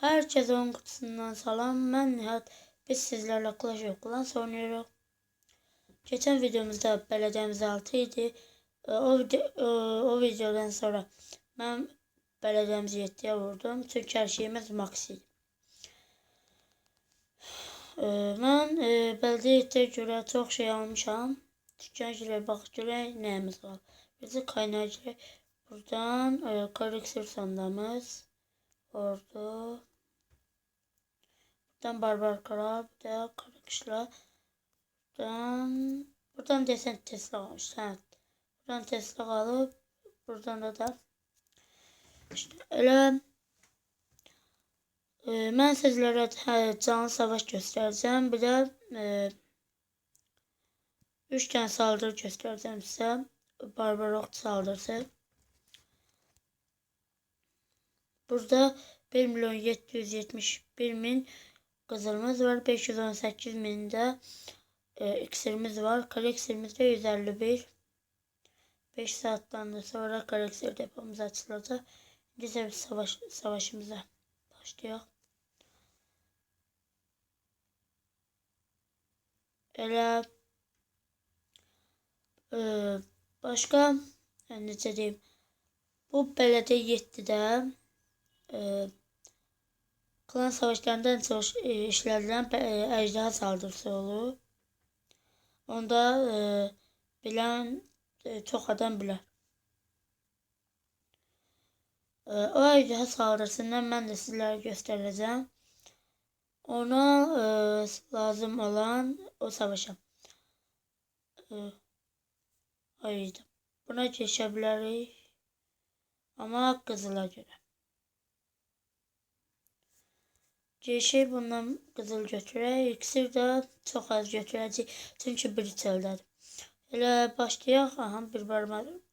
Herkese oyun kutusundan salam. Ben Nihat. Biz sizlerle Clash of Clans oynuyoruz. Geçen videomuzda belediyemiz 6 idi. O videodan sonra ben belediyemizi 7'ye vurdum. Çünkü her şeyimiz max idi. Ben belediye 7'ye göre çok şey almışam. Dükkan göre bak göre neyimiz var. Bizi kaynağı göre buradan karakter sandığımız ordu. Buradan barbar kara, burada karakışla. Buradan desen Tesla almış. Evet. Buradan Tesla alıp buradan da işte öyle ben sizlere canlı savaş göstereceğim. Bir de 3 tane saldırı göstereceğim size. Barbarok saldırısı. Burada 1.771.000 kızılımız var. 518.000 de iksirimiz var. Kara iksirimizde 151. 5 saatten de sonra karakter depomuz açılacak. Bize bir savaşımıza başlıyor. Öyle başka yani ne diyeyim. Bu belediye 7'de klan savaşlarından çok işledilen ejderha saldırısı olur. Onda bilen çok adam bilir. O ejderha saldırısından ben de sizlere göstereceğim. Ona lazım olan o savaşa. Ayırdım. Buna geçebiliriz. Ama kızıla göre. Geçi bundan kızıl götürək. İksir de çok az götürəcək. Çünkü bir içəldədir. Elə başlayaq. Aha bir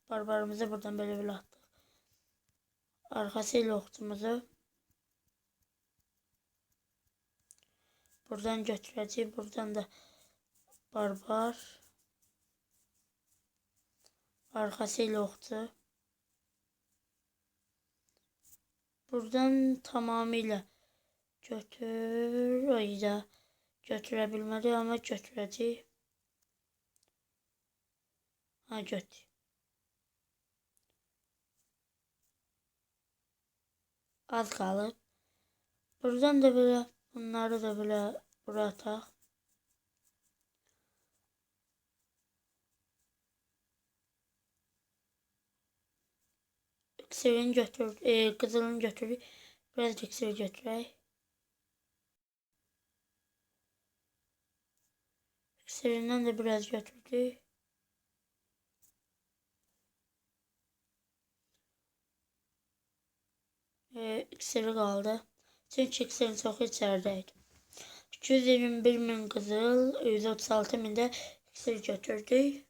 barbarımızı buradan böyle bir attık. Arkasıyla oxtumuzu buradan götürəcək. Buradan da barbar. Arkasıyla oxtu. Buradan tamamıyla götür. Ayda götürebilmeli ama götürəcək. Ha götür. Az kalır. Buradan da böyle bunları da böyle buraya atak. İksirini götür, kızılını götür. Biraz iksiri götürək. İksirinden de biraz götürdük. İksiri kaldı. Çünkü iksiri çok içerideydi. 221.000 kızıl, 136.000 de iksir götürdük.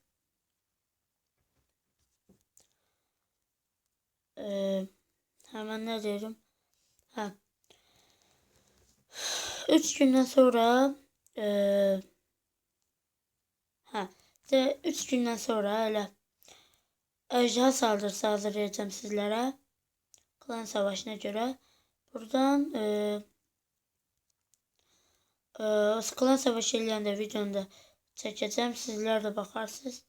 Hemen ne diyorum? Ha. 3 günden sonra 3 günden sonra öyle ejderha saldırısı hazırlayacağım sizlere. Klan savaşına göre. Buradan klan savaşı eləyəndə videomda çəkəcəm. Sizler de bakarsınız.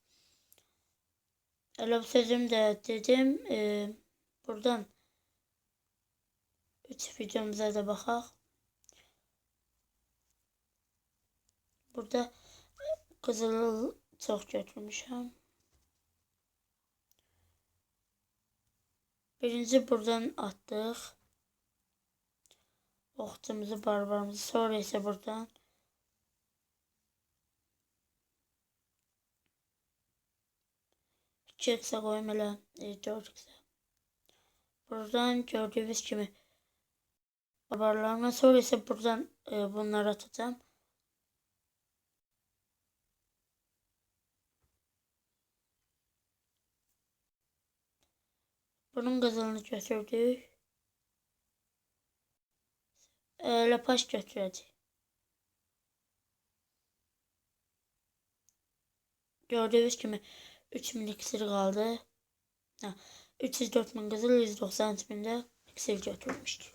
Elə bu sözüm de dedim. Buradan 3 videomuza da baxaq. Burada kızıl çok götürmüşəm. Birinci buradan attık. Oxtumuzu, barbarımızı. Sonra ise buradan çeksə koyum elə 4x'e. Buradan gördüğünüz kimi barbarlarına. Sonra ise buradan bunları atacağım. Bunun kızılını götürdük. Lapaş götürəcək. Gördüğünüz kimi 3000 iksir kaldı. 304.000 kızıl, 193.000 de iksir götürmüştür.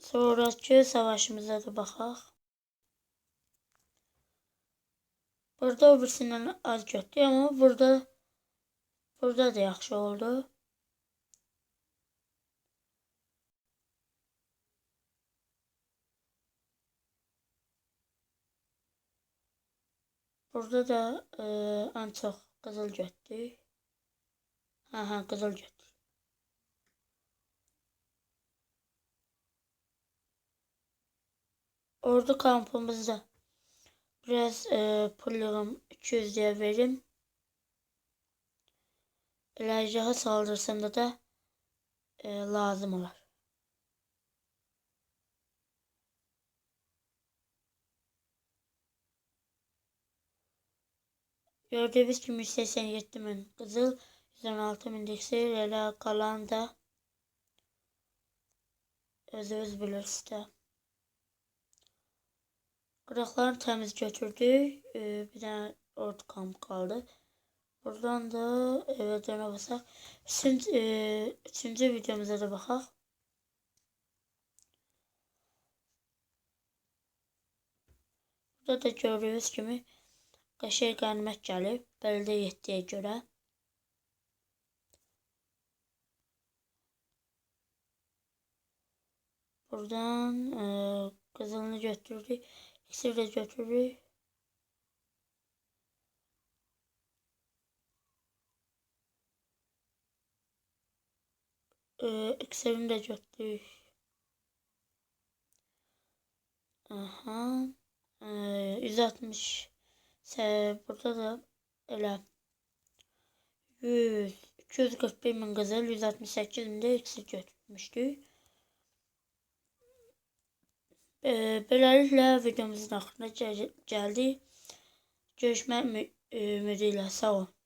sonraki savaşımıza da baxaq. Burada o birisindən az götdü, ama burada da yaxşı oldu. Burada da en çok qızıl götdü. Ha, qızıl götdü. Ordu kampımızda biraz pullığım 200 diye verim. Ejderha saldırısında da lazım olur. Gördüğünüz gibi 187.000 qızıl, 116.000 iksir, elə qalan da özünüz bilirsiniz də. Qıraqlarını təmiz götürdük. Bir dənə ordu kampı qaldı. Buradan da eve dönə basaq. Üçüncü videomuza da baxaq. Burada da gördüğünüz kimi qəşəng qənimət gəlib. Bəldə 7-yə görə. Buradan qızılını götürdük. İksiri de götürdük. İksirini de götürdük. Aha. 160. Burada da elə 241.000 qızıl, 168.000 də iksir götürmüşdük. Beləliklə videomuzun axırına gəldik. Görüşmək ümidi ilə, sağ olun.